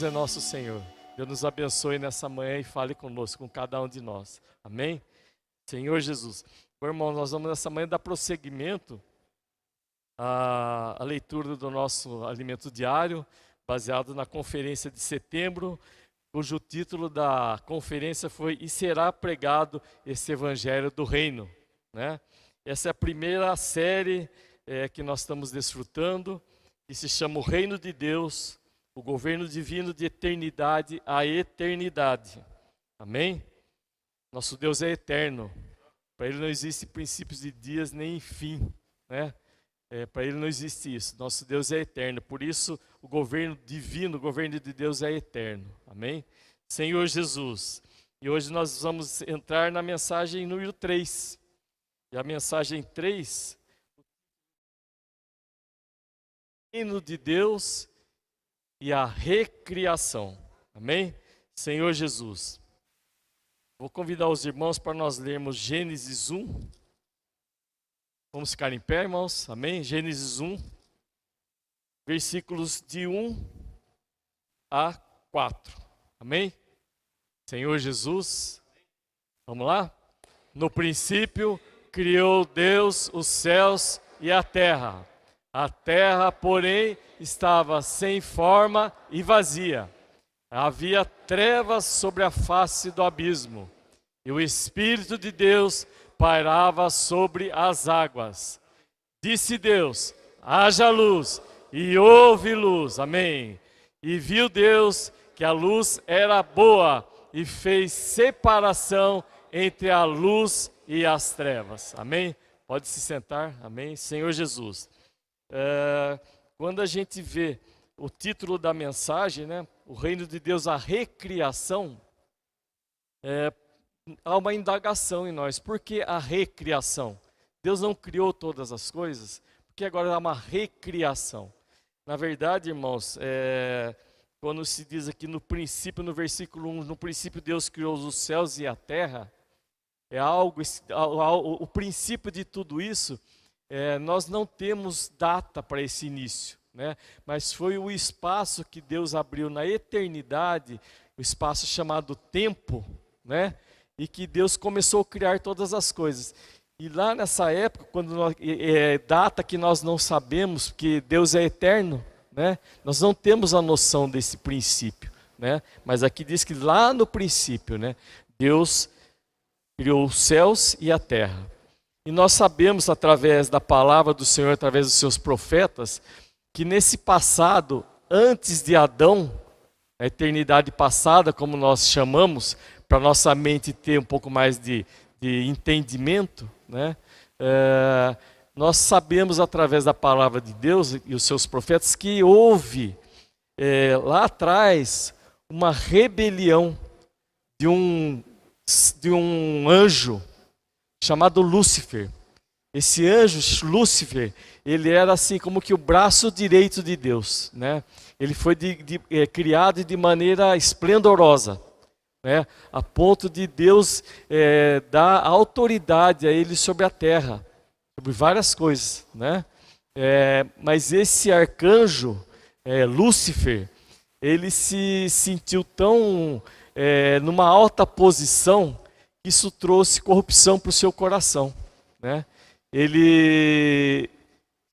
é nosso Senhor. Deus nos abençoe nessa manhã e fale conosco, com cada um de nós. Amém? Senhor Jesus. Bom, irmão, nós vamos nessa manhã dar prosseguimento à leitura do nosso alimento diário, baseado na conferência de setembro, cujo título da conferência foi "E será pregado esse evangelho do reino", né? Essa é a primeira série que nós estamos desfrutando, que se chama O Reino de Deus, o governo divino de eternidade a eternidade. Amém? Nosso Deus é eterno. Para Ele não existe princípios de dias nem fim, né? Para Ele não existe isso. Nosso Deus é eterno. Por isso, o governo divino, o governo de Deus é eterno. Amém? Senhor Jesus. E hoje nós vamos entrar na mensagem número 3. E a mensagem 3, o reino de Deus e a recriação. Amém? Senhor Jesus. Vou convidar os irmãos para nós lermos Gênesis 1. Vamos ficar em pé, irmãos. Amém? Gênesis 1, versículos de 1 a 4. Amém? Senhor Jesus. Vamos lá? No princípio, criou Deus os céus e a terra. A terra, porém, estava sem forma e vazia. Havia trevas sobre a face do abismo, e o Espírito de Deus pairava sobre as águas. Disse Deus: haja luz, e houve luz. Amém. E viu Deus que a luz era boa, e fez separação entre a luz e as trevas. Amém? Pode se sentar. Amém. Senhor Jesus. Quando a gente vê o título da mensagem, né, o reino de Deus, a recriação, há uma indagação em nós. Por que a recriação? Deus não criou todas as coisas, porque agora há uma recriação. Na verdade, irmãos, quando se diz aqui no princípio, no versículo 1, no princípio Deus criou os céus e a terra, o princípio de tudo isso. Nós não temos data para esse início, né? Mas foi o espaço que Deus abriu na eternidade, o espaço chamado tempo, né? E que Deus começou a criar todas as coisas. E lá nessa época, quando data que nós não sabemos, porque Deus é eterno, né? Nós não temos a noção desse princípio, né? Mas aqui diz que lá no princípio, né, Deus criou os céus e a terra. E nós sabemos, através da palavra do Senhor, através dos seus profetas, que nesse passado, antes de Adão, a eternidade passada, como nós chamamos, para nossa mente ter um pouco mais de entendimento, né? Nós sabemos, através da palavra de Deus e os seus profetas, que houve lá atrás uma rebelião de um anjo chamado Lúcifer. Esse anjo, Lúcifer, ele era assim como que o braço direito de Deus, né? Ele foi criado de maneira esplendorosa, né? A ponto de Deus dar autoridade a ele sobre a terra, sobre várias coisas, né? Mas esse arcanjo, Lúcifer, ele se sentiu tão numa alta posição, isso trouxe corrupção para o seu coração, né? Ele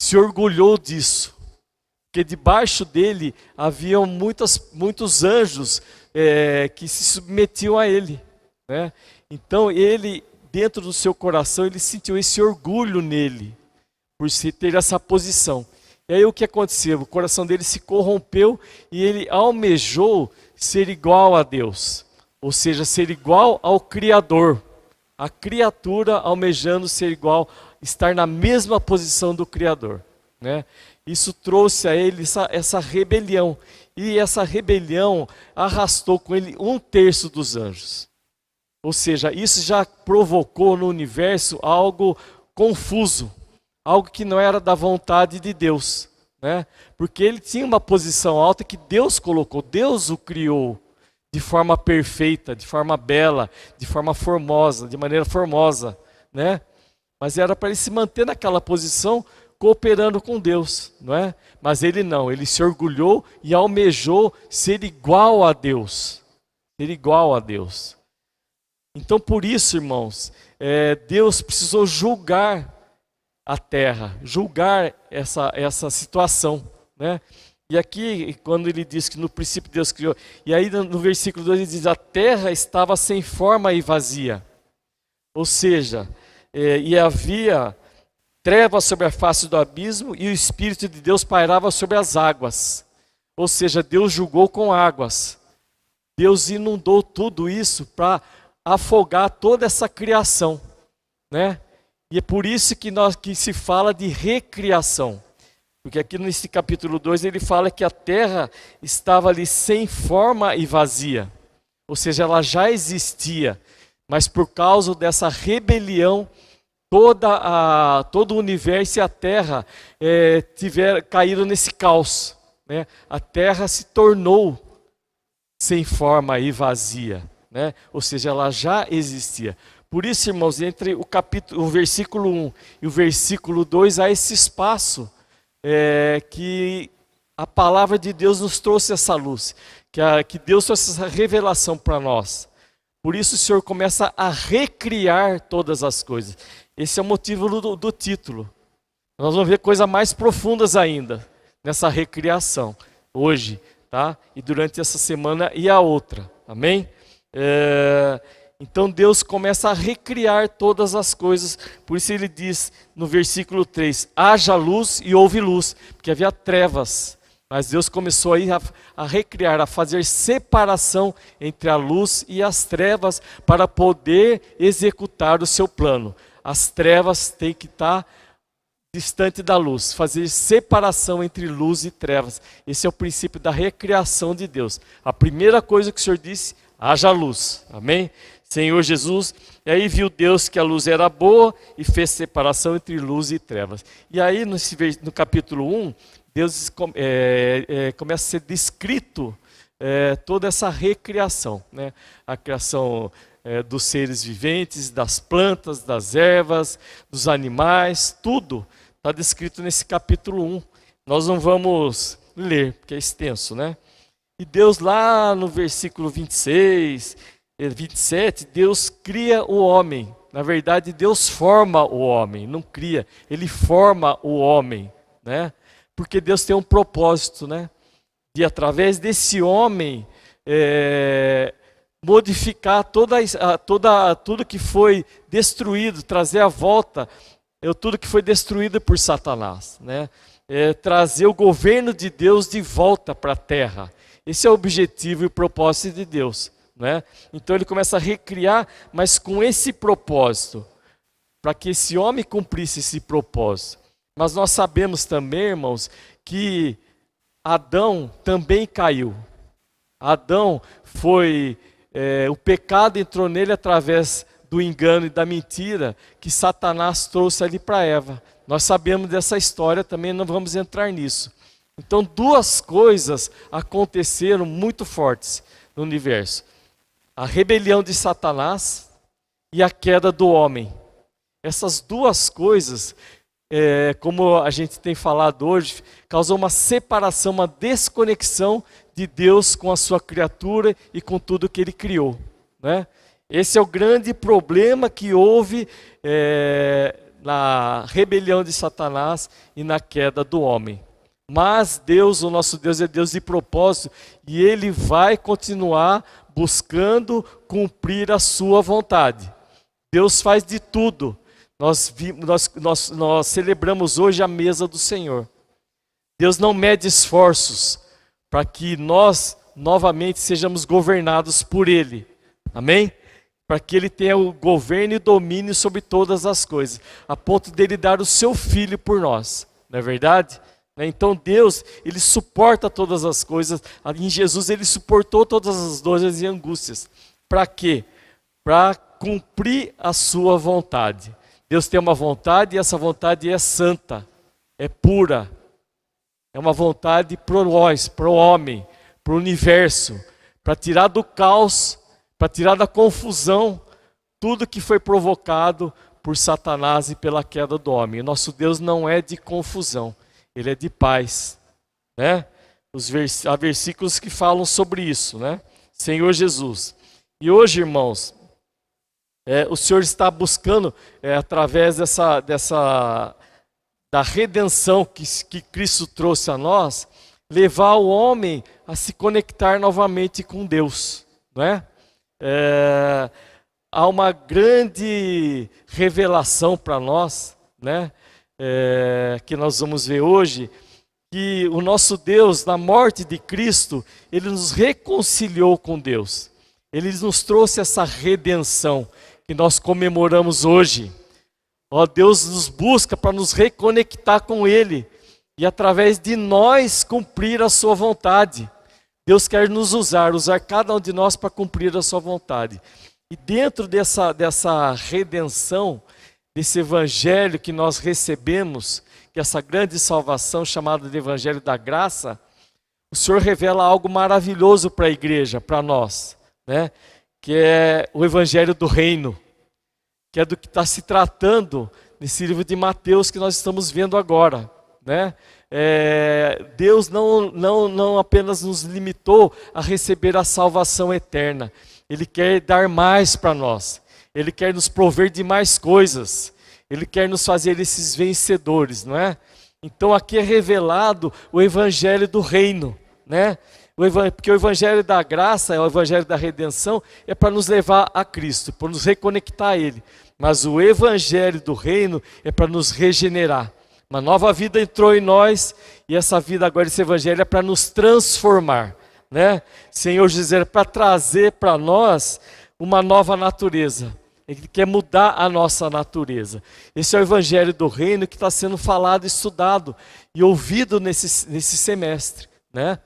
se orgulhou disso, porque debaixo dele haviam muitos anjos que se submetiam a ele, né? Então ele, dentro do seu coração, ele sentiu esse orgulho nele, por ter essa posição. E aí o que aconteceu? O coração dele se corrompeu e ele almejou ser igual a Deus. Ou seja, ser igual ao Criador. A criatura almejando ser igual, estar na mesma posição do Criador, né? Isso trouxe a ele essa rebelião. E essa rebelião arrastou com ele 1/3 dos anjos. Ou seja, isso já provocou no universo algo confuso. Algo que não era da vontade de Deus, né? Porque ele tinha uma posição alta que Deus colocou. Deus o criou de forma perfeita, de forma bela, de forma formosa, de maneira formosa, né? Mas era para ele se manter naquela posição cooperando com Deus, não é? Mas ele não, ele se orgulhou e almejou ser igual a Deus. Ser igual a Deus. Então, por isso, irmãos, Deus precisou julgar a terra, julgar essa situação, né? E aqui, quando ele diz que no princípio Deus criou, e aí no versículo 2 ele diz, a terra estava sem forma e vazia. Ou seja, e havia trevas sobre a face do abismo e o Espírito de Deus pairava sobre as águas. Ou seja, Deus julgou com águas. Deus inundou tudo isso para afogar toda essa criação, né? E é por isso que se fala de recriação. Porque aqui nesse capítulo 2 ele fala que a terra estava ali sem forma e vazia. Ou seja, ela já existia. Mas por causa dessa rebelião, todo o universo e a terra caíram nesse caos, né? A terra se tornou sem forma e vazia, né? Ou seja, ela já existia. Por isso, irmãos, entre o versículo 1 e o versículo 2 há esse espaço que a palavra de Deus nos trouxe essa luz, que Deus trouxe essa revelação para nós. Por isso o Senhor começa a recriar todas as coisas. Esse é o motivo do título. Nós vamos ver coisas mais profundas ainda nessa recriação, hoje, tá? E durante essa semana e a outra, amém? Então Deus começa a recriar todas as coisas, por isso ele diz no versículo 3, haja luz e houve luz, porque havia trevas, mas Deus começou aí a recriar, a fazer separação entre a luz e as trevas, para poder executar o seu plano. As trevas têm que estar distante da luz, fazer separação entre luz e trevas. Esse é o princípio da recriação de Deus. A primeira coisa que o Senhor disse, haja luz, amém? Senhor Jesus, e aí viu Deus que a luz era boa e fez separação entre luz e trevas. E aí no capítulo 1, Deus começa a ser descrito toda essa recriação, né? A criação dos seres viventes, das plantas, das ervas, dos animais, tudo está descrito nesse capítulo 1. Nós não vamos ler, porque é extenso, né? E Deus lá no versículo 26... 27, Deus cria o homem. Na verdade, Deus forma o homem, não cria. Ele forma o homem, né? Porque Deus tem um propósito, né? De através desse homem modificar tudo que foi destruído, trazer à volta tudo que foi destruído por Satanás, né? Trazer o governo de Deus de volta para a terra. Esse é o objetivo e o propósito de Deus. Né? Então ele começa a recriar, mas com esse propósito, para que esse homem cumprisse esse propósito. Mas nós sabemos também, irmãos, que Adão também caiu. Adão o pecado entrou nele através do engano e da mentira que Satanás trouxe ali para Eva. Nós sabemos dessa história, também não vamos entrar nisso. Então duas coisas aconteceram muito fortes no universo. A rebelião de Satanás e a queda do homem. Essas duas coisas, como a gente tem falado hoje, causou uma separação, uma desconexão de Deus com a sua criatura e com tudo que Ele criou, né? Esse é o grande problema que houve na rebelião de Satanás e na queda do homem. Mas Deus, o nosso Deus, é Deus de propósito e Ele vai continuar buscando cumprir a sua vontade. Deus faz de tudo. Nós celebramos hoje a mesa do Senhor. Deus não mede esforços para que nós novamente sejamos governados por Ele. Amém? Para que Ele tenha o governo e domínio sobre todas as coisas, a ponto dele dar o seu Filho por nós. Não é verdade? Então Deus, Ele suporta todas as coisas. Em Jesus Ele suportou todas as dores e angústias. Para quê? Para cumprir a sua vontade. Deus tem uma vontade e essa vontade é santa, é pura. É uma vontade para nós, para o homem, para o universo, para tirar do caos, para tirar da confusão tudo que foi provocado por Satanás e pela queda do homem. Nosso Deus não é de confusão, Ele é de paz, né? Há versículos que falam sobre isso, né? Senhor Jesus. E hoje, irmãos, o Senhor está buscando, através da redenção que Cristo trouxe a nós, levar o homem a se conectar novamente com Deus, não é? Há uma grande revelação para nós, né? Que nós vamos ver hoje, que o nosso Deus, na morte de Cristo, Ele nos reconciliou com Deus. Ele nos trouxe essa redenção que nós comemoramos hoje. Ó, Deus nos busca para nos reconectar com Ele e através de nós cumprir a sua vontade. Deus quer nos usar cada um de nós para cumprir a sua vontade. E dentro dessa redenção, desse evangelho que nós recebemos, que é essa grande salvação chamada de evangelho da graça, o Senhor revela algo maravilhoso para a igreja, para nós, né? Que é o evangelho do reino, que é do que está se tratando nesse livro de Mateus que nós estamos vendo agora, né? Deus não apenas nos limitou a receber a salvação eterna, Ele quer dar mais para nós, Ele quer nos prover de mais coisas, Ele quer nos fazer esses vencedores, não é? Então aqui é revelado o evangelho do reino, né? Porque o evangelho da graça, o evangelho da redenção, é para nos levar a Cristo, para nos reconectar a Ele. Mas o evangelho do reino é para nos regenerar. Uma nova vida entrou em nós e essa vida agora, esse evangelho é para nos transformar, né? Senhor Jesus, é para trazer para nós uma nova natureza. Ele quer mudar a nossa natureza. Esse é o evangelho do reino que está sendo falado, estudado e ouvido nesse semestre, né?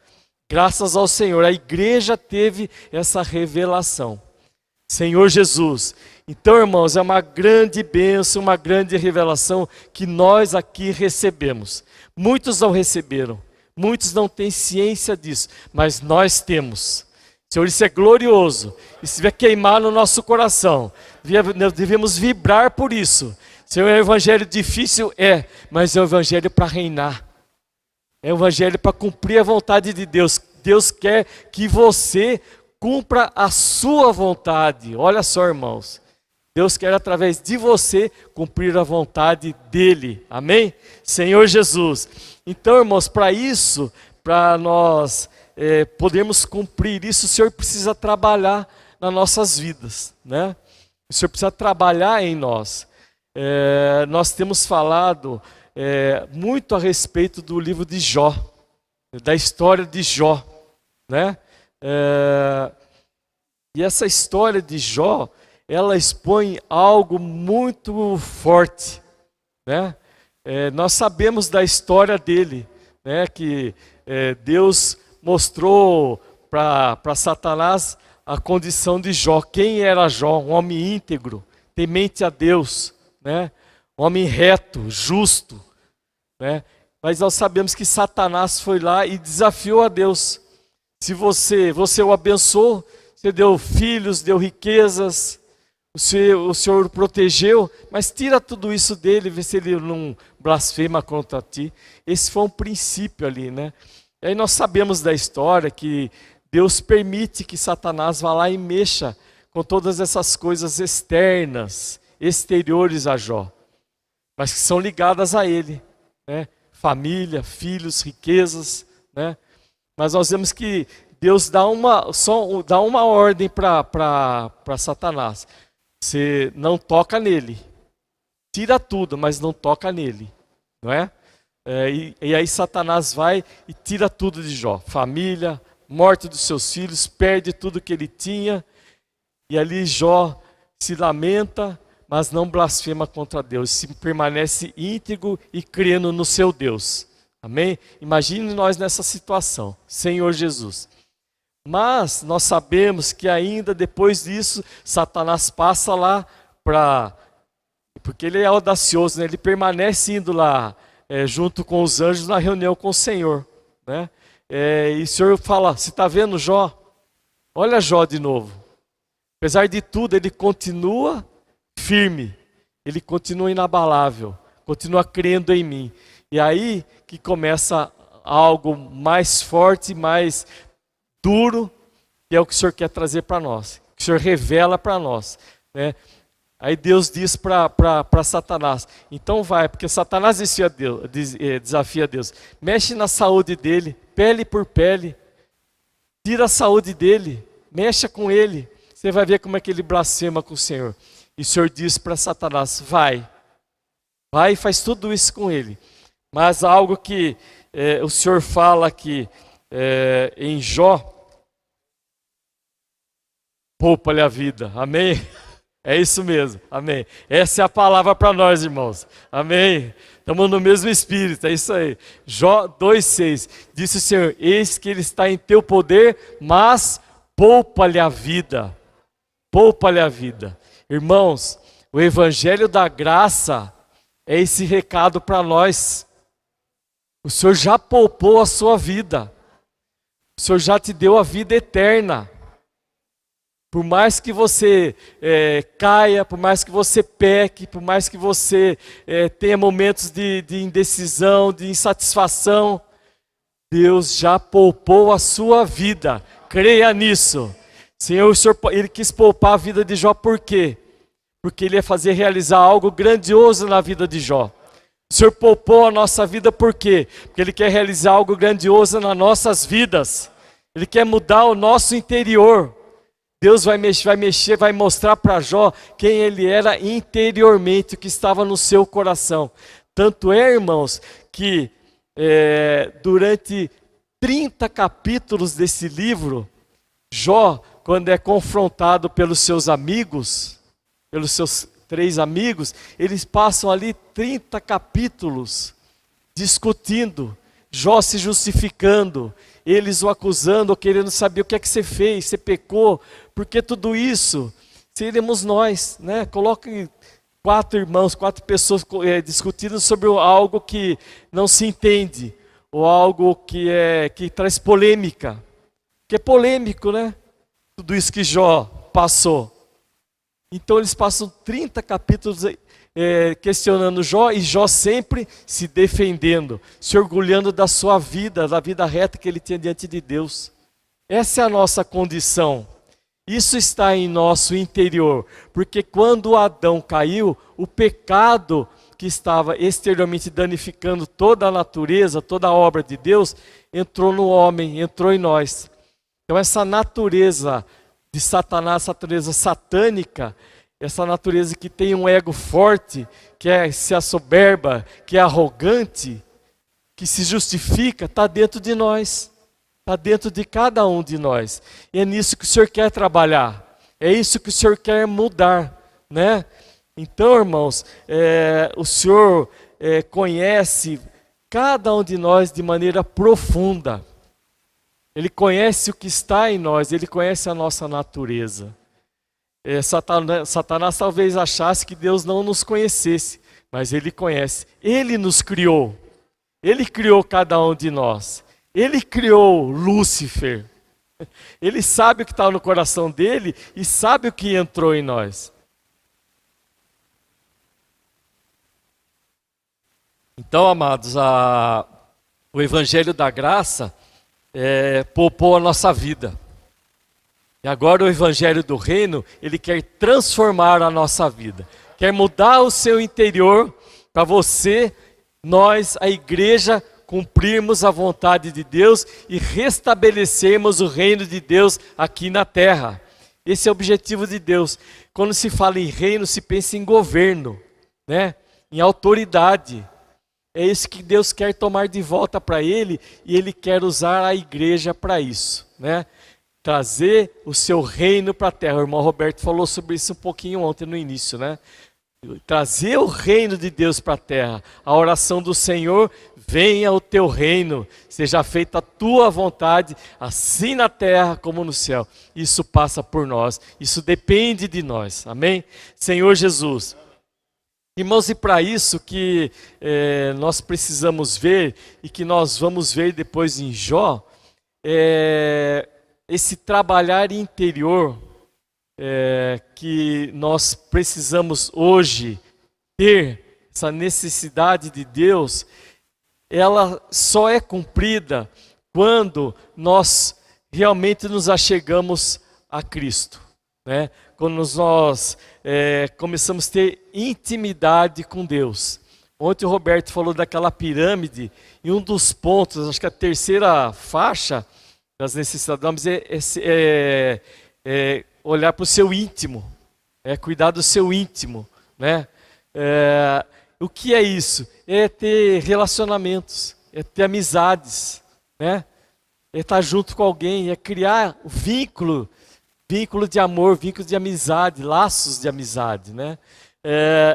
Graças ao Senhor, a igreja teve essa revelação. Senhor Jesus. Então, irmãos, é uma grande bênção, uma grande revelação que nós aqui recebemos. Muitos não receberam, muitos não têm ciência disso, mas nós temos. Senhor, isso é glorioso, isso deve queimar no nosso coração, devemos vibrar por isso. Senhor, é um evangelho difícil? Mas é um evangelho para reinar. É um evangelho para cumprir a vontade de Deus. Deus quer que você cumpra a sua vontade. Olha só, irmãos. Deus quer, através de você, cumprir a vontade dEle. Amém? Senhor Jesus. Então, irmãos, para isso, para nós podermos cumprir isso, o Senhor precisa trabalhar nas nossas vidas, né? O Senhor precisa trabalhar em nós. Nós temos falado muito a respeito do livro de Jó, da história de Jó, né? E essa história de Jó, ela expõe algo muito forte, né? Nós sabemos da história dele, né? Que Deus mostrou para Satanás a condição de Jó. Quem era Jó? Um homem íntegro, temente a Deus, né? Um homem reto, justo, né? Mas nós sabemos que Satanás foi lá e desafiou a Deus. Se você o abençoou, você deu filhos, deu riquezas, o Senhor o protegeu, mas tira tudo isso dele, vê se ele não blasfema contra ti. Esse foi um princípio ali, né? E aí nós sabemos da história que Deus permite que Satanás vá lá e mexa com todas essas coisas externas, exteriores a Jó, mas que são ligadas a ele, né? Família, filhos, riquezas, né? Mas nós vemos que Deus dá uma ordem para Satanás. Você não toca nele. Tira tudo, mas não toca nele. Não é? E aí Satanás vai e tira tudo de Jó. Família, morte dos seus filhos, perde tudo que ele tinha. E ali Jó se lamenta, mas não blasfema contra Deus. Se permanece íntegro e crendo no seu Deus. Amém? Imagine nós nessa situação, Senhor Jesus. Mas nós sabemos que ainda depois disso, Satanás passa lá porque ele é audacioso, né? Ele permanece indo lá junto com os anjos na reunião com o Senhor, né? E o Senhor fala, você está vendo Jó? Olha Jó de novo. Apesar de tudo, ele continua firme. ele continua inabalável, continua crendo em mim. E aí que começa algo mais forte, mais duro, que é o que o Senhor quer trazer para nós, que o Senhor revela para nós, né? Aí Deus diz para Satanás, então vai, porque Satanás desafia Deus, mexe na saúde dele, pele por pele, tira a saúde dele, mexa com ele, você vai ver como é que ele blasfema com o Senhor. E o Senhor diz para Satanás, vai e faz tudo isso com ele. Mas algo que o Senhor fala aqui em Jó, poupa-lhe a vida, amém? É isso mesmo, amém. Essa é a palavra para nós, irmãos, amém. Estamos no mesmo espírito, é isso aí. Jó 2,6, disse o Senhor, eis que ele está em teu poder, mas poupa-lhe a vida, poupa-lhe a vida. Irmãos, o evangelho da graça é esse recado para nós. O Senhor já poupou a sua vida, o Senhor já te deu a vida eterna. Por mais que você caia, por mais que você peque, por mais que você tenha momentos de indecisão, de insatisfação, Deus já poupou a sua vida. Creia nisso. Senhor, Ele quis poupar a vida de Jó por quê? Porque Ele ia fazer realizar algo grandioso na vida de Jó. O Senhor poupou a nossa vida por quê? Porque Ele quer realizar algo grandioso nas nossas vidas. Ele quer mudar o nosso interior. Deus vai mexer, vai mostrar para Jó quem ele era interiormente, o que estava no seu coração. Tanto é, irmãos, que durante 30 capítulos desse livro, Jó, quando é confrontado pelos seus amigos, pelos seus 3 amigos, eles passam ali 30 capítulos discutindo, Jó se justificando, eles o acusando, querendo saber o que é que você fez, você pecou, porque tudo isso seremos nós, né? Coloque 4 irmãos, 4 pessoas discutindo sobre algo que não se entende, ou algo que traz polêmica, que é polêmico, né? Tudo isso que Jó passou. Então eles passam 30 capítulos questionando Jó, e Jó sempre se defendendo, se orgulhando da sua vida, da vida reta que ele tinha diante de Deus. Essa é a nossa condição. Isso está em nosso interior, porque quando Adão caiu, o pecado que estava exteriormente danificando toda a natureza, toda a obra de Deus, entrou no homem, entrou em nós. Então essa natureza de Satanás, essa natureza satânica, essa natureza que tem um ego forte, que se assoberba, que é arrogante, que se justifica, está dentro de nós. Está dentro de cada um de nós. E é nisso que o Senhor quer trabalhar. É isso que o Senhor quer mudar, né? Então, irmãos, o Senhor conhece cada um de nós de maneira profunda. Ele conhece o que está em nós, Ele conhece a nossa natureza. Satanás talvez achasse que Deus não nos conhecesse, mas Ele conhece. Ele nos criou. Ele criou cada um de nós. Ele criou Lúcifer. Ele sabe o que está no coração dele e sabe o que entrou em nós. Então, amados, o Evangelho da Graça poupou a nossa vida. E agora o Evangelho do Reino, ele quer transformar a nossa vida. Quer mudar o seu interior para você, nós, a igreja, cumprirmos a vontade de Deus e restabelecermos o reino de Deus aqui na terra. Esse é o objetivo de Deus. Quando se fala em reino, se pensa em governo, né? Em autoridade. É isso que Deus quer tomar de volta para Ele, e Ele quer usar a igreja para isso, né? Trazer o seu reino para a terra. O irmão Roberto falou sobre isso um pouquinho ontem no início, né? Trazer o reino de Deus para a terra. A oração do Senhor: venha o teu reino, seja feita a tua vontade, assim na terra como no céu. Isso passa por nós, isso depende de nós, amém? Senhor Jesus. Irmãos, e para isso que nós precisamos ver, e que nós vamos ver depois em Jó, esse trabalhar interior que nós precisamos hoje ter, essa necessidade de Deus, ela só é cumprida quando nós realmente nos achegamos a Cristo, né? Quando nós começamos a ter intimidade com Deus. Ontem o Roberto falou daquela pirâmide, e um dos pontos, acho que a terceira faixa das necessidades é olhar para o seu íntimo, cuidar do seu íntimo, né? O que é isso? É ter relacionamentos, é ter amizades, né? É estar junto com alguém, é criar o vínculo de amor, vínculo de amizade, laços de amizade, né?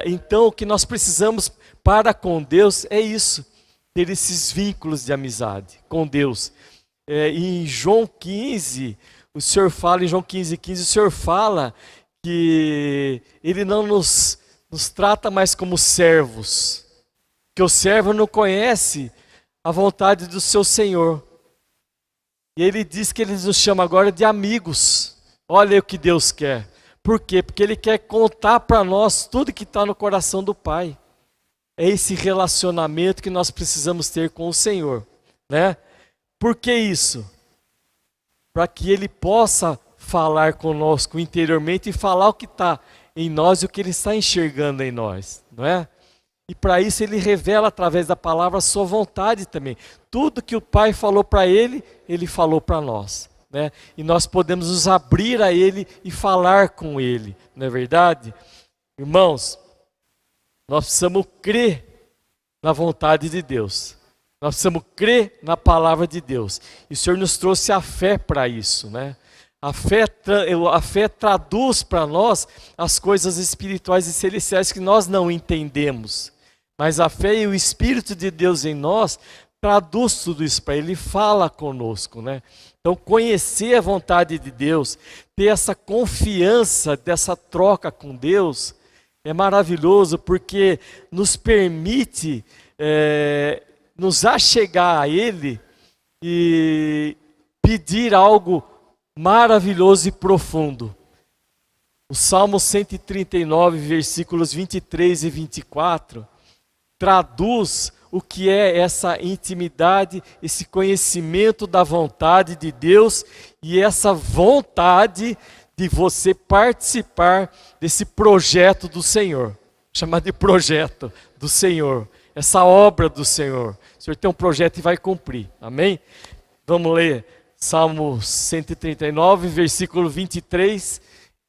Então o que nós precisamos para com Deus é isso, ter esses vínculos de amizade com Deus. Em João 15, o Senhor fala, em João 15:15, o Senhor fala que Ele não nos trata mais como servos, que o servo não conhece a vontade do seu Senhor. E Ele diz que Ele nos chama agora de amigos. Olha o que Deus quer. Por quê? Porque Ele quer contar para nós tudo que está no coração do Pai. É esse relacionamento que nós precisamos ter com o Senhor, né? Por que isso? Para que Ele possa falar conosco interiormente e falar o que está em nós e o que Ele está enxergando em nós, não é? E para isso Ele revela através da palavra a sua vontade também. Tudo que o Pai falou para Ele, Ele falou para nós, né? E nós podemos nos abrir a Ele e falar com Ele, não é verdade? Irmãos, nós precisamos crer na vontade de Deus. Nós precisamos crer na palavra de Deus. E o Senhor nos trouxe a fé para isso, né? A fé traduz para nós as coisas espirituais e celestiais que nós não entendemos. Mas a fé e o Espírito de Deus em nós traduz tudo isso para Ele, fala conosco, né? Então conhecer a vontade de Deus, ter essa confiança dessa troca com Deus, é maravilhoso porque nos permite nos achegar a Ele e pedir algo maravilhoso e profundo. O Salmo 139, versículos 23 e 24, traduz o que é essa intimidade, esse conhecimento da vontade de Deus e essa vontade de você participar desse projeto do Senhor, chamado de projeto do Senhor, essa obra do Senhor. O Senhor tem um projeto e vai cumprir, amém? Vamos ler Salmo 139, versículo 23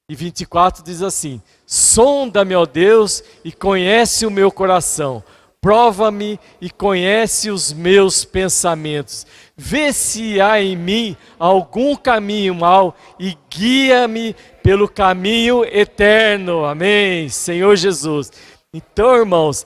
e 24, diz assim: sonda-me, ó Deus, e conhece o meu coração, prova-me e conhece os meus pensamentos. Vê se há em mim algum caminho mau e guia-me pelo caminho eterno. Amém, Senhor Jesus. Então, irmãos,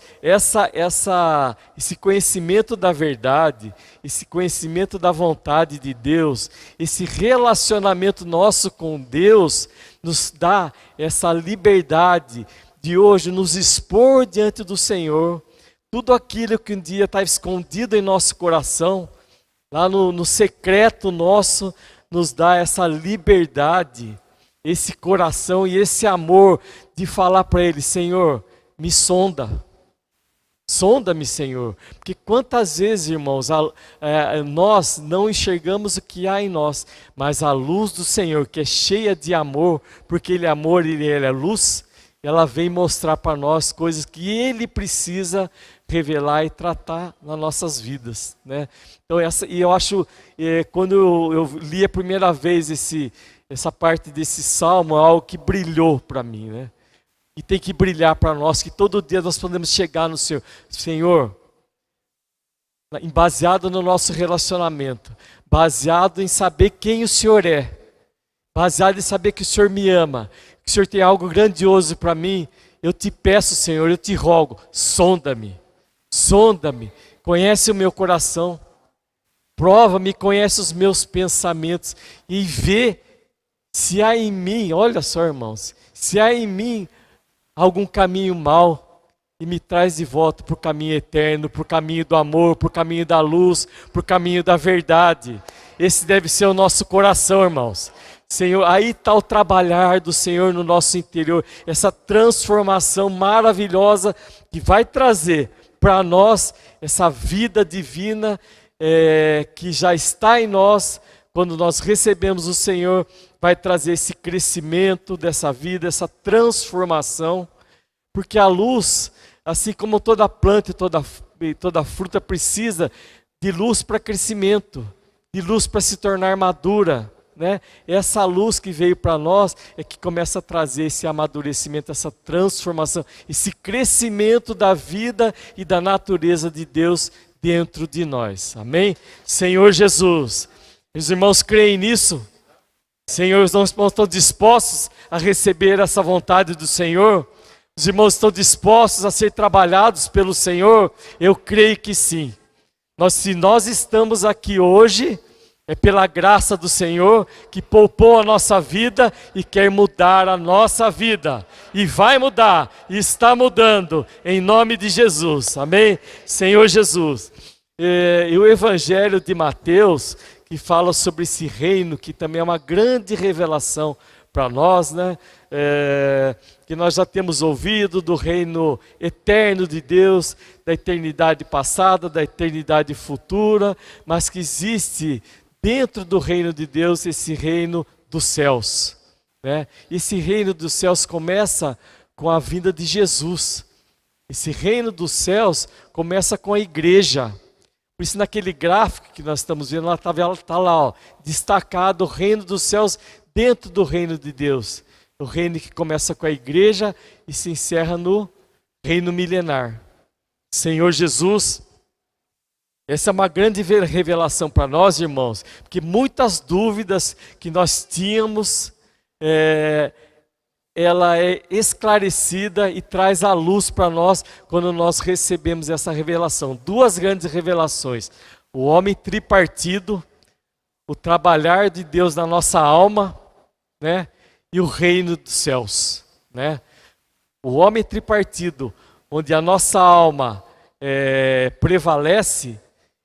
esse conhecimento da verdade, esse conhecimento da vontade de Deus, esse relacionamento nosso com Deus, nos dá essa liberdade de hoje nos expor diante do Senhor. Tudo aquilo que um dia estava escondido em nosso coração, lá no secreto nosso, nos dá essa liberdade, esse coração e esse amor de falar para Ele: Senhor, me sonda. Sonda-me, Senhor. Porque quantas vezes, irmãos, nós não enxergamos o que há em nós, mas a luz do Senhor, que é cheia de amor, porque Ele é amor, Ele é luz, ela vem mostrar para nós coisas que Ele precisa revelar e tratar nas nossas vidas, né? Então e eu acho, quando eu li a primeira vez essa parte desse salmo, é algo que brilhou para mim, né? E tem que brilhar para nós, que todo dia nós podemos chegar no Senhor. Senhor, baseado no nosso relacionamento, baseado em saber quem o Senhor é, baseado em saber que o Senhor me ama, que o Senhor tem algo grandioso para mim, eu te peço, Senhor, eu te rogo, sonda-me, conhece o meu coração, prova-me, conhece os meus pensamentos e vê se há em mim, olha só, irmãos, se há em mim algum caminho mau e me traz de volta para o caminho eterno, para o caminho do amor, para o caminho da luz, para o caminho da verdade. Esse deve ser o nosso coração, irmãos. Senhor, aí está o trabalhar do Senhor no nosso interior, essa transformação maravilhosa que vai trazer para nós essa vida divina que já está em nós. Quando nós recebemos o Senhor, vai trazer esse crescimento dessa vida, essa transformação, porque a luz, assim como toda planta e toda fruta precisa de luz para crescimento, de luz para se tornar madura, né? Essa luz que veio para nós é que começa a trazer esse amadurecimento, essa transformação, esse crescimento da vida e da natureza de Deus dentro de nós. Amém? Senhor Jesus, os irmãos creem nisso? Senhor, os irmãos estão dispostos a receber essa vontade do Senhor? Os irmãos estão dispostos a ser trabalhados pelo Senhor? Eu creio que sim. Se nós estamos aqui hoje, é pela graça do Senhor que poupou a nossa vida e quer mudar a nossa vida. E vai mudar, e está mudando, em nome de Jesus. Amém? Senhor Jesus. E o Evangelho de Mateus, que fala sobre esse reino, que também é uma grande revelação para nós, né? Que nós já temos ouvido do reino eterno de Deus, da eternidade passada, da eternidade futura, mas que existe dentro do reino de Deus esse reino dos céus, né? Esse reino dos céus começa com a vinda de Jesus. Esse reino dos céus começa com a igreja. Por isso, naquele gráfico que nós estamos vendo, está lá, ó, destacado o reino dos céus dentro do reino de Deus. O reino que começa com a igreja e se encerra no reino milenar. Senhor Jesus, essa é uma grande revelação para nós, irmãos, porque muitas dúvidas que nós tínhamos, ela é esclarecida e traz a luz para nós quando nós recebemos essa revelação. Duas grandes revelações: o homem tripartido, o trabalhar de Deus na nossa alma, né? E o reino dos céus, né? O homem tripartido, onde a nossa alma prevalece,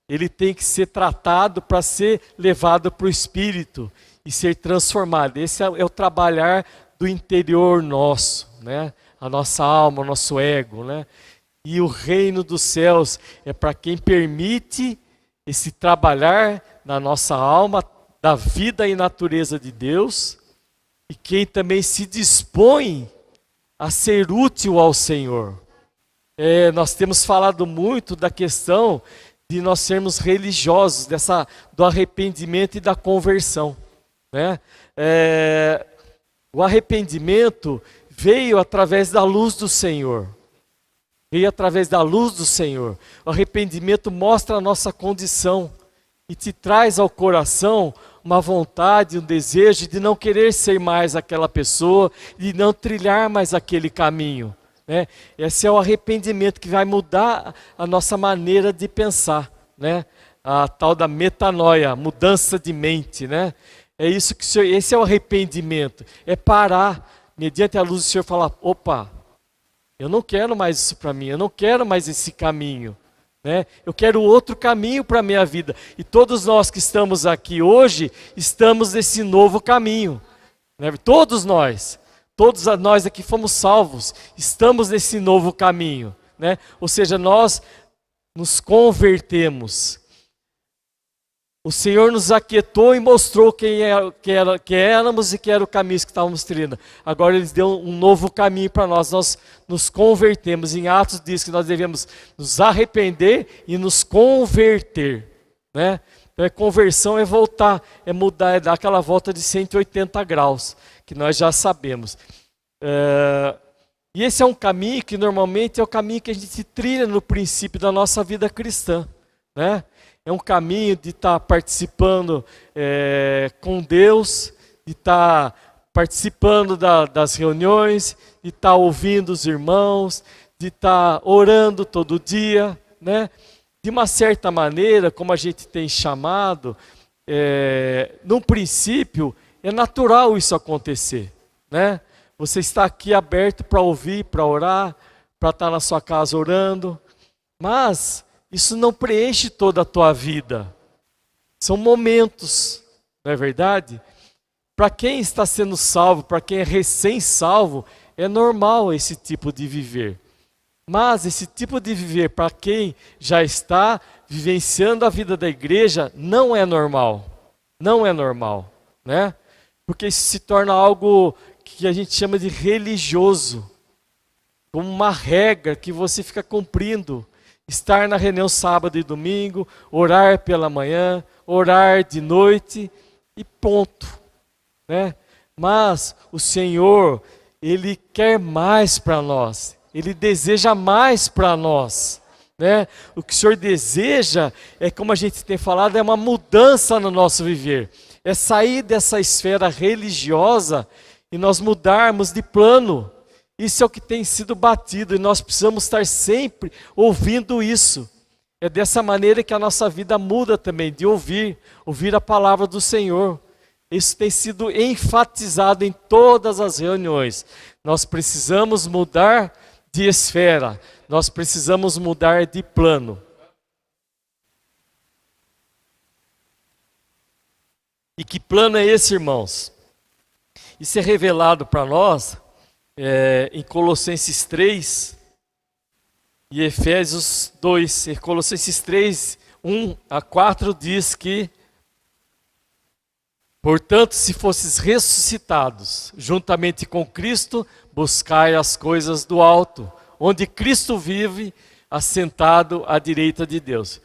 ele tem que ser tratado para ser levado para o Espírito e ser transformado. Esse é o trabalhar do interior nosso, né? A nossa alma, o nosso ego, né? E o reino dos céus é para quem permite esse trabalhar na nossa alma, da vida e natureza de Deus, e quem também se dispõe a ser útil ao Senhor. Nós temos falado muito da questão de nós sermos religiosos, do arrependimento e da conversão, né? O arrependimento veio através da luz do Senhor. Veio através da luz do Senhor. O arrependimento mostra a nossa condição e te traz ao coração uma vontade, um desejo de não querer ser mais aquela pessoa, de não trilhar mais aquele caminho, né? Esse é o arrependimento que vai mudar a nossa maneira de pensar, né? A tal da metanoia, mudança de mente, né? Esse é o arrependimento, é parar, mediante a luz do Senhor, falar: opa, eu não quero mais isso para mim, eu não quero mais esse caminho, né? Eu quero outro caminho para a minha vida. E todos nós que estamos aqui hoje, estamos nesse novo caminho, né? Todos nós aqui fomos salvos, estamos nesse novo caminho, né? Ou seja, nós nos convertemos. O Senhor nos aquietou e mostrou quem éramos e que era o caminho que estávamos trilhando. Agora Ele deu um novo caminho para nós. Nós nos convertemos. Em Atos diz que nós devemos nos arrepender e nos converter, né? Então conversão é voltar, é mudar, é dar aquela volta de 180 graus, que nós já sabemos. E esse é um caminho que normalmente é o caminho que a gente trilha no princípio da nossa vida cristã, né? É um caminho de estar participando com Deus, de estar participando das reuniões, de estar ouvindo os irmãos, de estar orando todo dia, né? De uma certa maneira, como a gente tem chamado, no princípio é natural isso acontecer, né? Você está aqui aberto para ouvir, para orar, para estar na sua casa orando, mas isso não preenche toda a tua vida. São momentos, não é verdade? para quem está sendo salvo, para quem é recém-salvo, é normal esse tipo de viver. Mas esse tipo de viver, para quem já está vivenciando a vida da igreja, não é normal. Não é normal, né? Porque isso se torna algo que a gente chama de religioso, como uma regra que você fica cumprindo. Estar na reunião sábado e domingo, orar pela manhã, orar de noite e ponto, né? Mas o Senhor, Ele quer mais para nós, Ele deseja mais para nós, né? O que o Senhor deseja é, como a gente tem falado, é uma mudança no nosso viver, é sair dessa esfera religiosa e nós mudarmos de plano. Isso é o que tem sido batido e nós precisamos estar sempre ouvindo isso. É dessa maneira que a nossa vida muda também, de ouvir a palavra do Senhor. Isso tem sido enfatizado em todas as reuniões. Nós precisamos mudar de esfera, nós precisamos mudar de plano. E que plano é esse, irmãos? Isso é revelado para nós em Colossenses 3 e Efésios 2. Em Colossenses 3, 1 a 4 diz que: portanto, se fosses ressuscitados juntamente com Cristo, buscai as coisas do alto, onde Cristo vive, assentado à direita de Deus.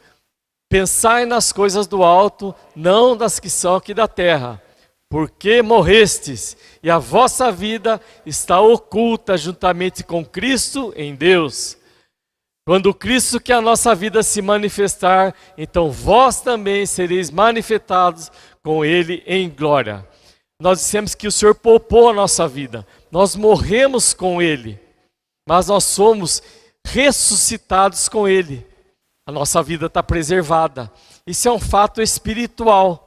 Pensai nas coisas do alto, não das que são aqui da terra, porque morrestes, e a vossa vida está oculta juntamente com Cristo em Deus. Quando Cristo, que é a nossa vida, se manifestar, então vós também sereis manifestados com Ele em glória. Nós dissemos que o Senhor poupou a nossa vida, nós morremos com Ele, mas nós somos ressuscitados com Ele. A nossa vida está preservada. Isso é um fato espiritual.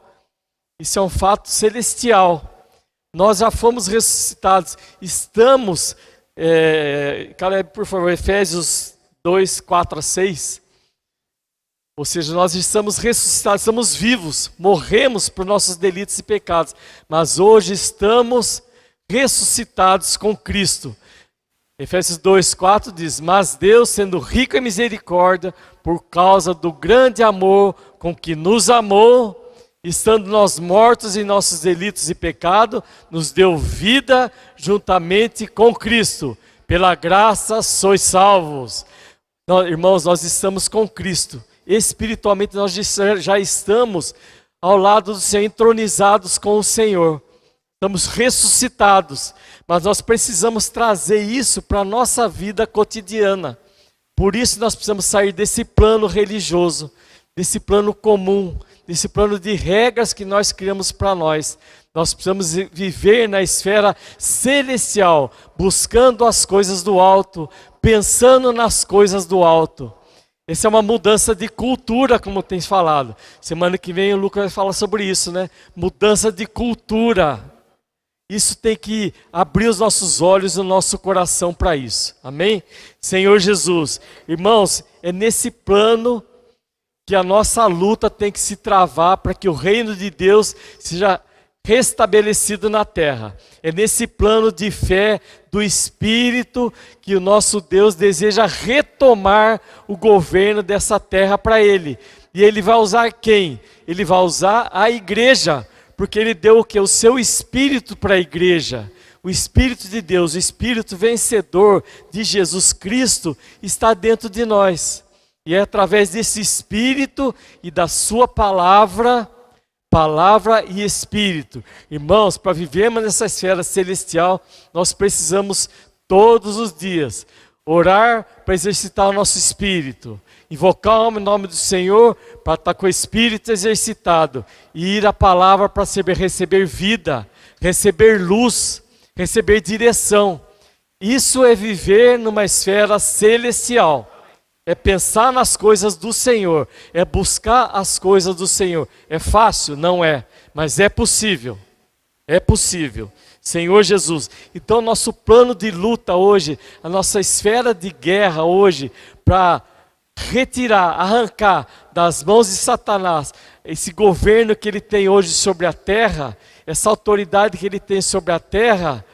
Isso é um fato celestial. Nós já fomos ressuscitados. Estamos, Caleb, por favor, Efésios 2, 4 a 6. Ou seja, nós estamos ressuscitados, estamos vivos, morremos por nossos delitos e pecados, mas hoje estamos ressuscitados com Cristo. Efésios 2, 4 diz: mas Deus, sendo rico em misericórdia, por causa do grande amor com que nos amou, estando nós mortos em nossos delitos e pecado, nos deu vida juntamente com Cristo. Pela graça sois salvos. Irmãos, nós estamos com Cristo. Espiritualmente nós já estamos ao lado do Senhor, entronizados com o Senhor. Estamos ressuscitados. Mas nós precisamos trazer isso para a nossa vida cotidiana. Por isso nós precisamos sair desse plano religioso, desse plano comum, desse plano de regras que nós criamos para nós. Nós precisamos viver na esfera celestial, buscando as coisas do alto, pensando nas coisas do alto. Essa é uma mudança de cultura, como tem falado. Semana que vem o Lucas vai falar sobre isso, né? Mudança de cultura. Isso tem que abrir os nossos olhos e o nosso coração para isso. Amém? Senhor Jesus. Irmãos, é nesse plano que a nossa luta tem que se travar para que o reino de Deus seja restabelecido na terra. É nesse plano de fé do Espírito que o nosso Deus deseja retomar o governo dessa terra para Ele. E Ele vai usar quem? Ele vai usar a igreja, porque Ele deu o quê? O seu Espírito para a igreja. O Espírito de Deus, o Espírito vencedor de Jesus Cristo está dentro de nós. E é através desse Espírito e da sua palavra e Espírito. Irmãos, para vivermos nessa esfera celestial, nós precisamos todos os dias orar para exercitar o nosso espírito, invocar o nome do Senhor para estar com o espírito exercitado e ir à palavra para receber vida, receber luz, receber direção. Isso é viver numa esfera celestial. É pensar nas coisas do Senhor, é buscar as coisas do Senhor. É fácil? Não é, mas é possível. É possível. Senhor Jesus. Então, nosso plano de luta hoje, a nossa esfera de guerra hoje, para retirar, arrancar das mãos de Satanás esse governo que ele tem hoje sobre a terra, essa autoridade que ele tem sobre a terra,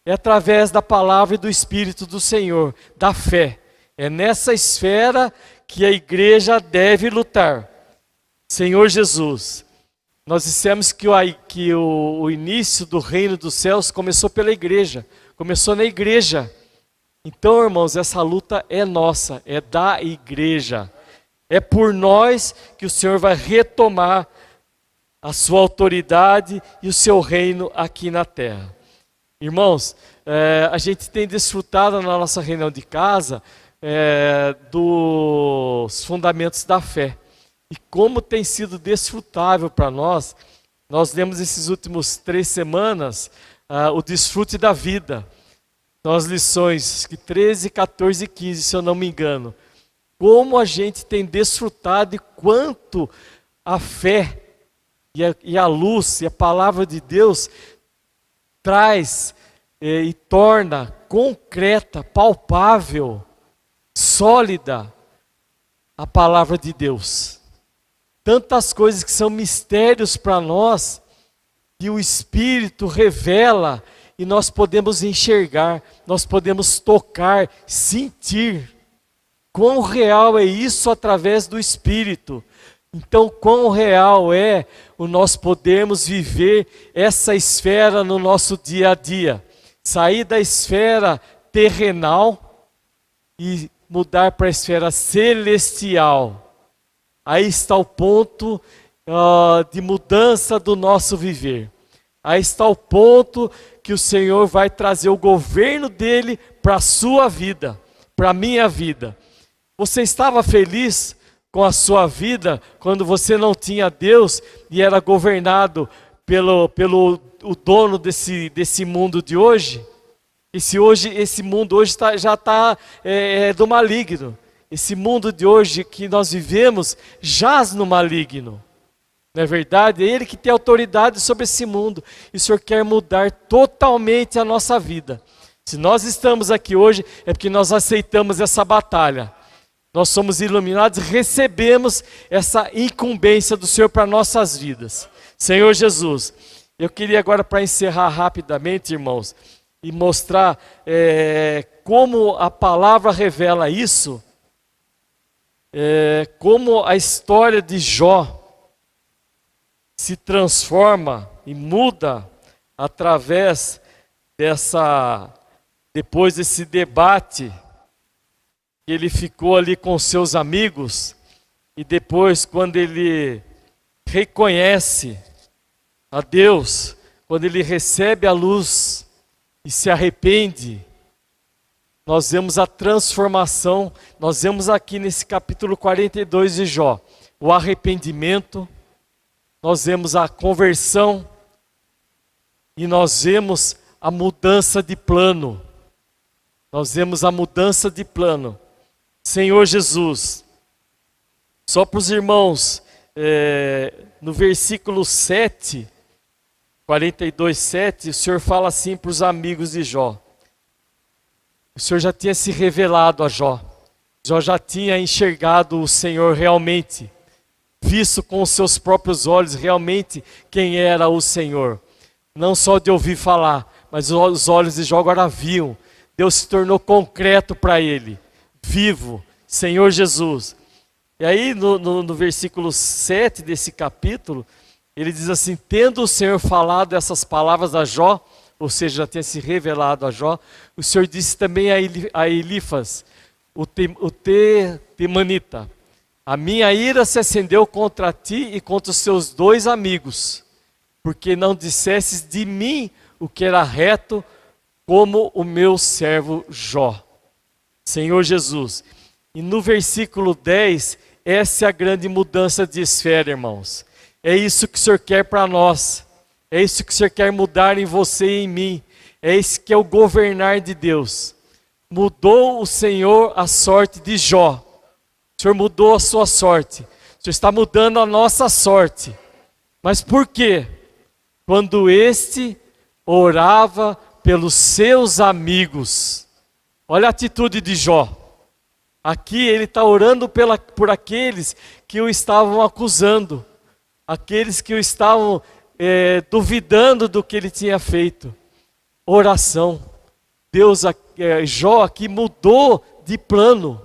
é através da palavra e do Espírito do Senhor, da fé. É nessa esfera que a igreja deve lutar. Senhor Jesus, nós dissemos que o início do reino dos céus começou pela igreja, começou na igreja. Então, irmãos, essa luta é nossa, é da igreja. É por nós que o Senhor vai retomar a sua autoridade e o seu reino aqui na terra. Irmãos, a gente tem desfrutado na nossa reunião de casa dos fundamentos da fé. E como tem sido desfrutável para nós, nós lemos esses últimos 3 semanas o desfrute da vida. São as lições 13, 14 e 15, se eu não me engano. Como a gente tem desfrutado e quanto a fé e a luz e a palavra de Deus traz e torna concreta, palpável, sólida a palavra de Deus. Tantas coisas que são mistérios para nós, que o Espírito revela e nós podemos enxergar, nós podemos tocar, sentir. Quão real é isso através do Espírito. Então, quão real é o nós podermos viver essa esfera no nosso dia a dia. Sair da esfera terrenal e mudar para a esfera celestial. Aí está o ponto de mudança do nosso viver. Aí está o ponto que o Senhor vai trazer o governo dele para a sua vida, para a minha vida. Você estava feliz com a sua vida quando você não tinha Deus e era governado pelo o dono desse mundo de hoje? Esse mundo hoje já está do maligno. Esse mundo de hoje que nós vivemos jaz no maligno. Não é verdade? É Ele que tem autoridade sobre esse mundo. E o Senhor quer mudar totalmente a nossa vida. Se nós estamos aqui hoje, é porque nós aceitamos essa batalha. Nós somos iluminados e recebemos essa incumbência do Senhor para nossas vidas. Senhor Jesus, eu queria agora, para encerrar rapidamente, irmãos, e mostrar como a palavra revela isso, como a história de Jó se transforma e muda através depois desse debate que ele ficou ali com seus amigos, e depois quando ele reconhece a Deus, quando ele recebe a luz e se arrepende, nós vemos a transformação, nós vemos aqui nesse capítulo 42 de Jó, o arrependimento, nós vemos a conversão e nós vemos a mudança de plano. Nós vemos a mudança de plano. Senhor Jesus, só para os irmãos, no versículo 7, 42, 7, o Senhor fala assim para os amigos de Jó. O Senhor já tinha se revelado a Jó. Jó já tinha enxergado o Senhor realmente, visto com os seus próprios olhos realmente quem era o Senhor. Não só de ouvir falar, mas os olhos de Jó agora viam. Deus se tornou concreto para ele, vivo, Senhor Jesus. E aí no versículo 7 desse capítulo, ele diz assim: tendo o Senhor falado essas palavras a Jó, ou seja, já tinha se revelado a Jó, o Senhor disse também a Elifas, o temanita: a minha ira se acendeu contra ti e contra os seus 2 amigos, porque não dissesses de mim o que era reto, como o meu servo Jó. Senhor Jesus. E no versículo 10, essa é a grande mudança de esfera, irmãos. É isso que o Senhor quer para nós. É isso que o Senhor quer mudar em você e em mim. É isso que é o governar de Deus. Mudou o Senhor a sorte de Jó. O Senhor mudou a sua sorte. O Senhor está mudando a nossa sorte. Mas por quê? Quando este orava pelos seus amigos. Olha a atitude de Jó. Aqui ele está orando por aqueles que o estavam acusando, aqueles que o estavam duvidando do que ele tinha feito. Oração. Jó aqui mudou de plano.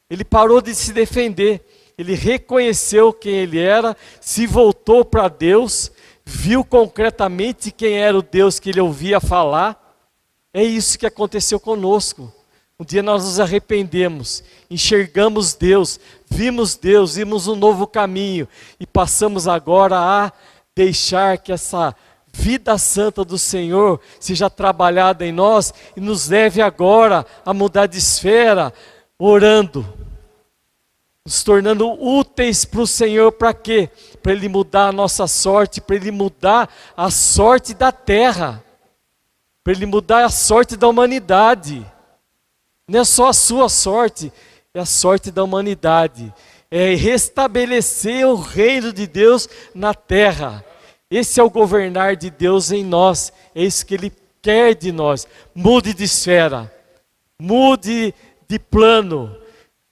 Ele parou de se defender. Ele reconheceu quem ele era, se voltou para Deus, viu concretamente quem era o Deus que ele ouvia falar. É isso que aconteceu conosco. Um dia nós nos arrependemos, enxergamos Deus, vimos um novo caminho e passamos agora a deixar que essa vida santa do Senhor seja trabalhada em nós e nos leve agora a mudar de esfera, orando, nos tornando úteis para o Senhor. Para quê? Para Ele mudar a nossa sorte, para Ele mudar a sorte da terra, para Ele mudar a sorte da humanidade. Não é só a sua sorte, é a sorte da humanidade. É restabelecer o reino de Deus na terra. Esse é o governar de Deus em nós. É isso que Ele quer de nós. Mude de esfera, mude de plano.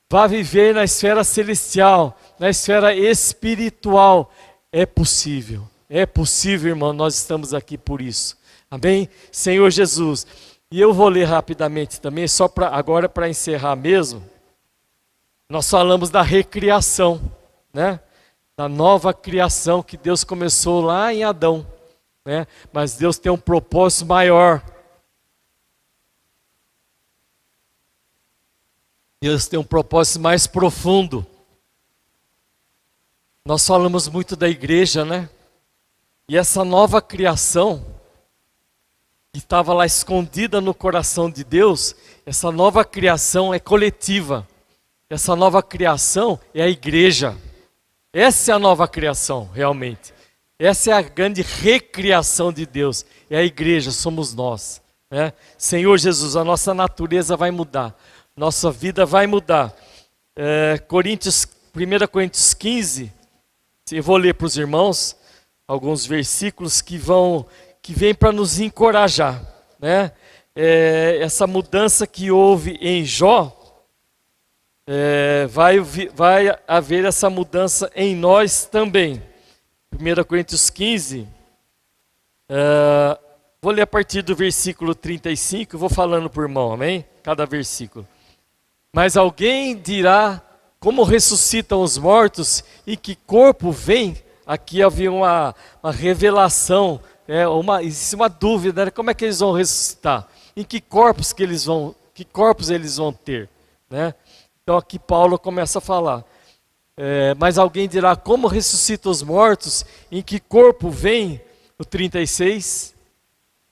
Vá viver na esfera celestial, na esfera espiritual. É possível, irmão, nós estamos aqui por isso. Amém? Senhor Jesus. E eu vou ler rapidamente também, só agora para encerrar mesmo. Nós falamos da recriação, né? Da nova criação que Deus começou lá em Adão, né? Mas Deus tem um propósito maior. Deus tem um propósito mais profundo. Nós falamos muito da igreja, né? E essa nova criação que estava lá escondida no coração de Deus, essa nova criação é coletiva. Essa nova criação é a igreja. Essa é a nova criação, realmente. Essa é a grande recriação de Deus. É a igreja, somos nós, né? Senhor Jesus, a nossa natureza vai mudar. Nossa vida vai mudar. 1 Coríntios 15, eu vou ler para os irmãos alguns versículos que vêm para nos encorajar, né? Essa mudança que houve em Jó, vai haver essa mudança em nós também. 1 Coríntios 15, vou ler a partir do versículo 35, vou falando por mão, amém? Cada versículo. Mas alguém dirá, como ressuscitam os mortos e que corpo vem? Aqui havia uma revelação, existe uma dúvida, né? Como é que eles vão ressuscitar? Em que corpos eles vão ter, né? Então aqui Paulo começa a falar. Mas alguém dirá, como ressuscitam os mortos? Em que corpo vem? O 36.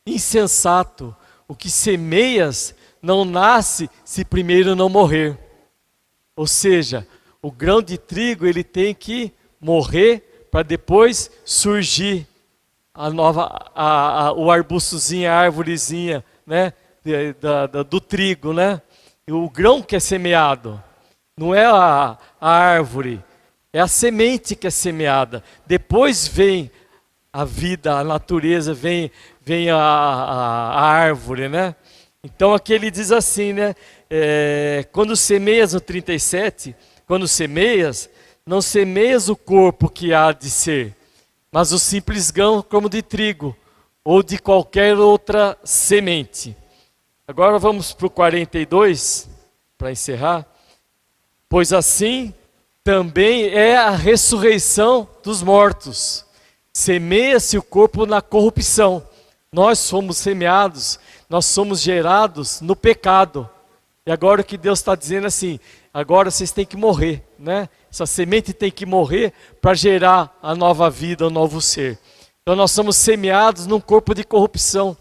Insensato, o que semeias não nasce se primeiro não morrer. Ou seja, o grão de trigo ele tem que morrer para depois surgir o arbustozinho, a árvorezinha, né, do trigo, né? O grão que é semeado, não é a árvore, é a semente que é semeada. Depois vem a vida, a natureza, vem a árvore, né? Então aqui ele diz assim, né? Quando semeias, no 37, quando semeias, não semeias o corpo que há de ser, mas o simples grão como de trigo, ou de qualquer outra semente. Agora vamos para o 42, para encerrar. Pois assim também é a ressurreição dos mortos. Semeia-se o corpo na corrupção. Nós somos semeados, nós somos gerados no pecado. E agora o que Deus está dizendo assim, agora vocês têm que morrer, né? Essa semente tem que morrer para gerar a nova vida, o novo ser. Então nós somos semeados num corpo de corrupção,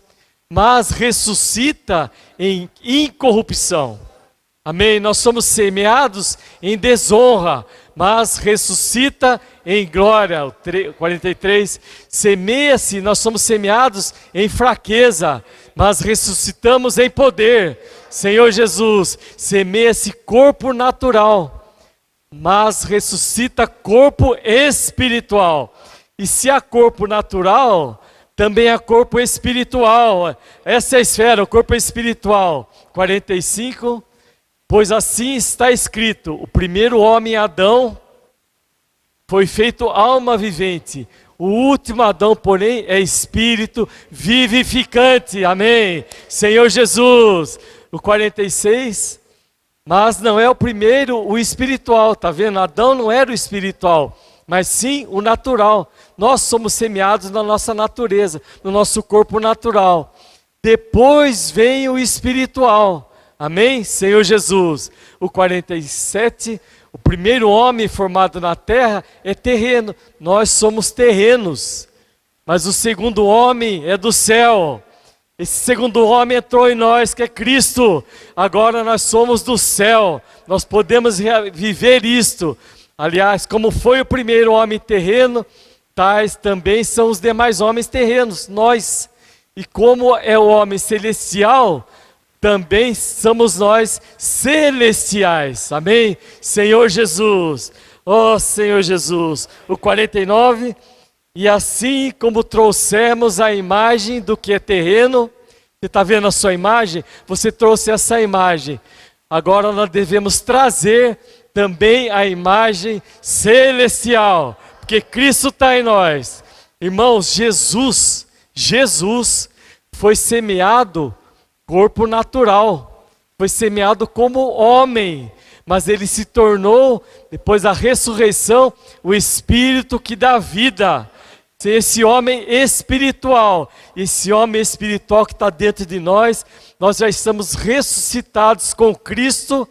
mas ressuscita em incorrupção. Amém? Nós somos semeados em desonra, mas ressuscita em glória. O 43, semeia-se, nós somos semeados em fraqueza, mas ressuscitamos em poder. Senhor Jesus, semeia-se corpo natural, mas ressuscita corpo espiritual. E se há corpo natural, também há corpo espiritual. Essa é a esfera, o corpo espiritual. 45, Pois assim está escrito: o primeiro homem, Adão, foi feito alma vivente. O último Adão, porém, é espírito vivificante. Amém. Senhor Jesus. O 46. Mas não é o primeiro, o espiritual. Está vendo? Adão não era o espiritual, mas sim o natural. Nós somos semeados na nossa natureza, no nosso corpo natural. Depois vem o espiritual. Amém? Senhor Jesus. O 47. O primeiro homem formado na terra é terreno. Nós somos terrenos. Mas o segundo homem é do céu. Esse segundo homem entrou em nós, que é Cristo. Agora nós somos do céu. Nós podemos viver isto. Aliás, como foi o primeiro homem terreno, tais também são os demais homens terrenos, nós. E como é o homem celestial, também somos nós celestiais. Amém? Senhor Jesus. Ó Senhor Jesus. O 49. E assim como trouxemos a imagem do que é terreno, você está vendo a sua imagem? Você trouxe essa imagem. Agora nós devemos trazer também a imagem celestial, porque Cristo está em nós. Irmãos, Jesus foi semeado corpo natural, foi semeado como homem, mas ele se tornou, depois da ressurreição, o Espírito que dá vida. Esse homem espiritual que está dentro de nós, nós já estamos ressuscitados com Cristo,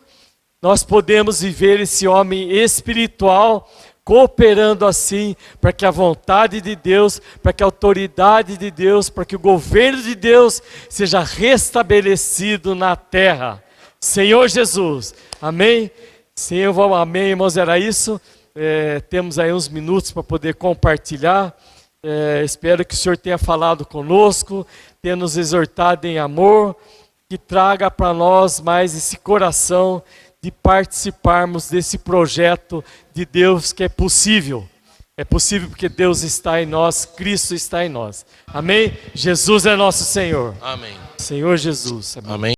nós podemos viver esse homem espiritual, cooperando assim, para que a vontade de Deus, para que a autoridade de Deus, para que o governo de Deus seja restabelecido na terra. Senhor Jesus, amém? Senhor, amém, irmãos, era isso. Temos aí uns minutos para poder compartilhar. Espero que o Senhor tenha falado conosco, tenha nos exortado em amor, que traga para nós mais esse coração de participarmos desse projeto de Deus que é possível. É possível porque Deus está em nós, Cristo está em nós. Amém? Jesus é nosso Senhor. Amém. Senhor Jesus. Amém.